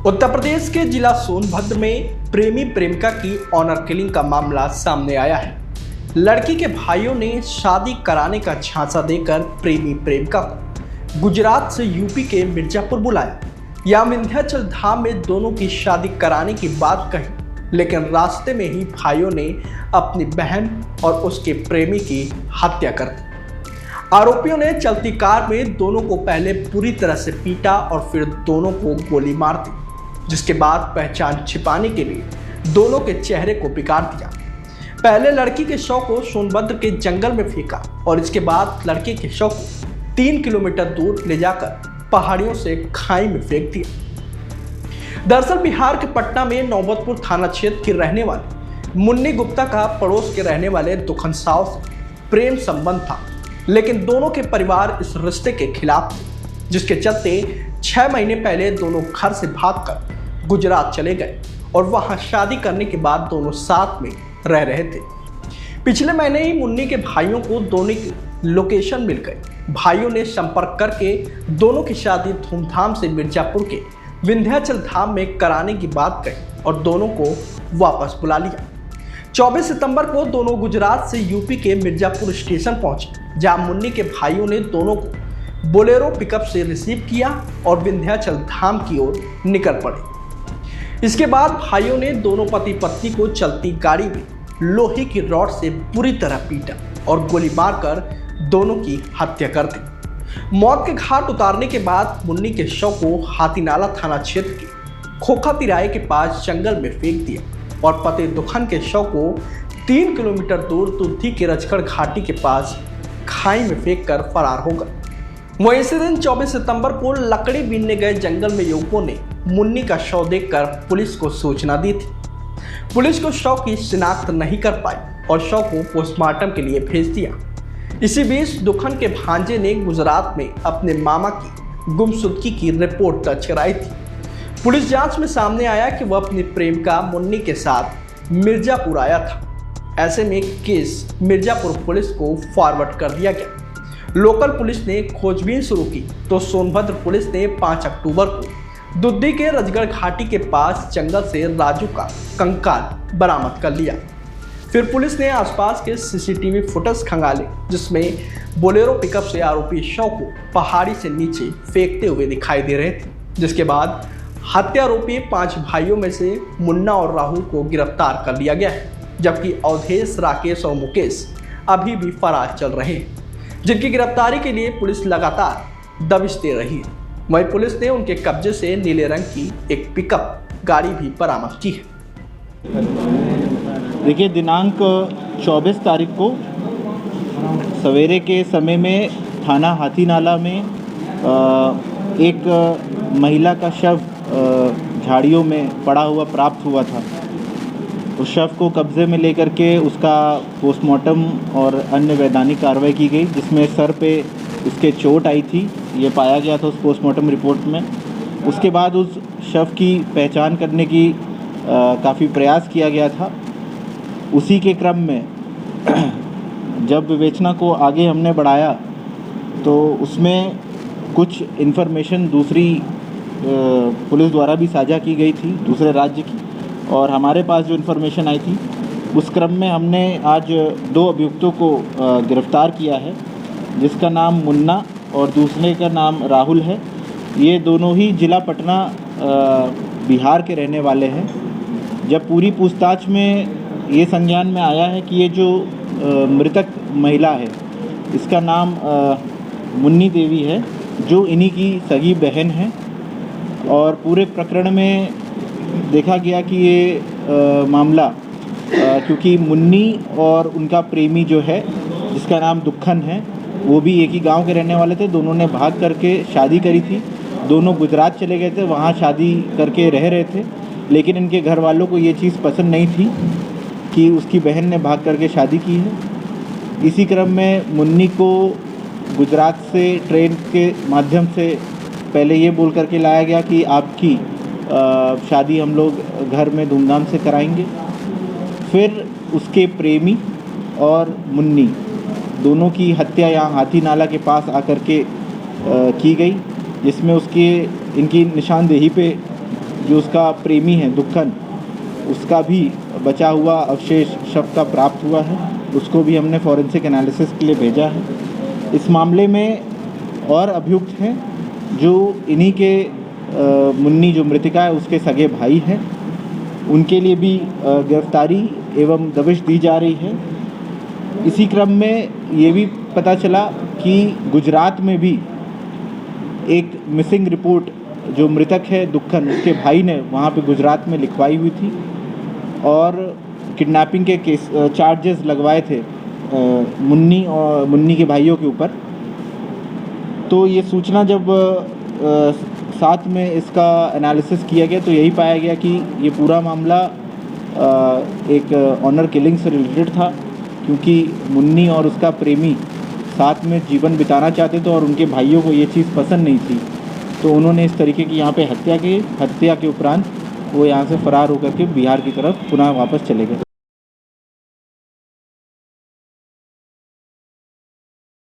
उत्तर प्रदेश के जिला सोनभद्र में प्रेमी प्रेमिका की ऑनर किलिंग का मामला सामने आया है। लड़की के भाइयों ने शादी कराने का झांसा देकर प्रेमी प्रेमिका को गुजरात से यूपी के मिर्जापुर बुलाया। या विंध्याचल धाम में दोनों की शादी कराने की बात कही, लेकिन रास्ते में ही भाइयों ने अपनी बहन और उसके प्रेमी की हत्या कर दी। आरोपियों ने चलती कार में दोनों को पहले पूरी तरह से पीटा और फिर दोनों को गोली मार दी, जिसके बाद पहचान छिपाने के लिए दोनों के चेहरे को बिगाड़ दिया। पहले लड़की के शव को सोनभद्र के जंगल में फेंका और इसके बाद लड़के के शव को 3 किलोमीटर दूर ले जाकर पहाड़ियों से खाई में फेंक दिया। दरअसल बिहार के पटना में नौबतपुर थाना क्षेत्र की रहने वाली मुन्नी गुप्ता का पड़ोस के रहने वाले दुखन साव से प्रेम संबंध था, लेकिन दोनों के परिवार इस रिश्ते के खिलाफ थे, जिसके चलते 6 महीने पहले दोनों घर से भागकर गुजरात चले गए और वहां शादी करने के बाद दोनों साथ में रह रहे थे। पिछले महीने ही मुन्नी के भाइयों को दोनों की लोकेशन मिल गई। भाइयों ने संपर्क करके दोनों की शादी धूमधाम से मिर्जापुर के विंध्याचल धाम में कराने की बात कही और दोनों को वापस बुला लिया। 24 सितंबर को दोनों गुजरात से यूपी के मिर्जापुर स्टेशन पहुंचे, जहां मुन्नी के भाइयों ने दोनों को बोलेरो पिकअप से रिसीव किया और विंध्याचल धाम की ओर निकल पड़े। इसके बाद भाइयों ने दोनों पति पत्नी को चलती गाड़ी में लोहे की रॉड से बुरी तरह पीटा और गोली मारकर दोनों की हत्या कर दी। मौत के घाट उतारने के बाद मुन्नी के शव को हाथीनाला थाना क्षेत्र के खोखा तिराहे के पास जंगल में फेंक दिया और पति दुखन के शव को 3 किलोमीटर दूर तुलसी के रजखड़ घाटी के पास खाई में फेंक कर फरार हो गए। वहीं इसी दिन 24 सितंबर को लकड़ी बीनने गए जंगल में युवकों ने मुन्नी का शव देखकर पुलिस को सूचना दी थी। पुलिस को शव की शिनाख्त नहीं कर पाई और शव को पोस्टमार्टम के लिए भेज दिया। इसी बीच दुखन के भांजे ने गुजरात में अपने मामा की गुमशुदगी की रिपोर्ट दर्ज कराई थी। पुलिस जांच में सामने आया कि वह अपनी प्रेमिका मुन्नी के साथ मिर्जापुर आया था। ऐसे में केस मिर्जापुर पुलिस को फॉरवर्ड कर दिया गया। लोकल पुलिस ने खोजबीन शुरू की तो सोनभद्र पुलिस ने 5 अक्टूबर को दुद्दी के रजगढ़ घाटी के पास जंगल से राजू का कंकाल बरामद कर लिया। फिर पुलिस ने आसपास के सीसीटीवी फुटेज खंगाले, जिसमें बोलेरो पिकअप से आरोपी शव को पहाड़ी से नीचे फेंकते हुए दिखाई दे रहे थे। जिसके बाद हत्यारोपी 5 भाइयों में से मुन्ना और राहुल को गिरफ्तार कर लिया गया है, जबकि अवधेश, राकेश और मुकेश अभी भी फरार चल रहे हैं, जिनकी गिरफ्तारी के लिए पुलिस लगातार दबिश दे रही है। वहीं पुलिस ने उनके कब्जे से नीले रंग की एक पिकअप गाड़ी भी बरामद की है। देखिए, दिनांक 24 तारीख को सवेरे के समय में थाना हाथीनाला में एक महिला का शव झाड़ियों में पड़ा हुआ प्राप्त हुआ था। उस शव को कब्जे में लेकर के उसका पोस्टमार्टम और अन्य वैधानिक कार्रवाई की गई, जिसमें सर पे उसके चोट आई थी, ये पाया गया था उस पोस्टमार्टम रिपोर्ट में। उसके बाद उस शव की पहचान करने की काफ़ी प्रयास किया गया था। उसी के क्रम में जब विवेचना को आगे हमने बढ़ाया तो उसमें कुछ इन्फॉर्मेशन दूसरी पुलिस द्वारा भी साझा की गई थी, दूसरे राज्य की, और हमारे पास जो इन्फॉर्मेशन आई थी उस क्रम में हमने आज 2 अभियुक्तों को गिरफ्तार किया है, जिसका नाम मुन्ना और दूसरे का नाम राहुल है। ये दोनों ही जिला पटना बिहार के रहने वाले हैं। जब पूरी पूछताछ में ये संज्ञान में आया है कि ये जो मृतक महिला है, इसका नाम मुन्नी देवी है, जो इन्हीं की सगी बहन है, और पूरे प्रकरण में देखा गया कि ये मामला क्योंकि मुन्नी और उनका प्रेमी जो है, जिसका नाम दुखन है, वो भी एक ही गांव के रहने वाले थे। दोनों ने भाग करके शादी करी थी। दोनों गुजरात चले गए थे, वहाँ शादी करके रह रहे थे, लेकिन इनके घर वालों को ये चीज़ पसंद नहीं थी कि उसकी बहन ने भाग करके शादी की है। इसी क्रम में मुन्नी को गुजरात से ट्रेन के माध्यम से पहले ये बोल करके लाया गया कि आपकी शादी हम लोग घर में धूमधाम से कराएंगे। फिर उसके प्रेमी और मुन्नी दोनों की हत्या यहाँ हाथीनाला के पास आकर के की गई, जिसमें इनकी निशानदेही पे जो उसका प्रेमी है दुक्कन, उसका भी बचा हुआ अवशेष शव का प्राप्त हुआ है। उसको भी हमने फॉरेंसिक एनालिसिस के लिए भेजा है। इस मामले में और अभियुक्त हैं जो इन्हीं के मुन्नी जो मृतिका है उसके सगे भाई हैं, उनके लिए भी गिरफ्तारी एवं दबिश दी जा रही है। इसी क्रम में ये भी पता चला कि गुजरात में भी एक मिसिंग रिपोर्ट जो मृतक है दुक्कन, उसके भाई ने वहाँ पे गुजरात में लिखवाई हुई थी और किडनैपिंग के केस चार्जेस लगवाए थे मुन्नी के भाइयों के ऊपर। तो ये सूचना जब साथ में इसका एनालिसिस किया गया तो यही पाया गया कि ये पूरा मामला एक ऑनर किलिंग से रिलेटेड था, क्योंकि मुन्नी और उसका प्रेमी साथ में जीवन बिताना चाहते थे और उनके भाइयों को ये चीज़ पसंद नहीं थी। तो उन्होंने इस तरीके की यहाँ पे हत्या के उपरांत वो यहाँ से फरार होकर के बिहार की तरफ पुनः वापस चले गए।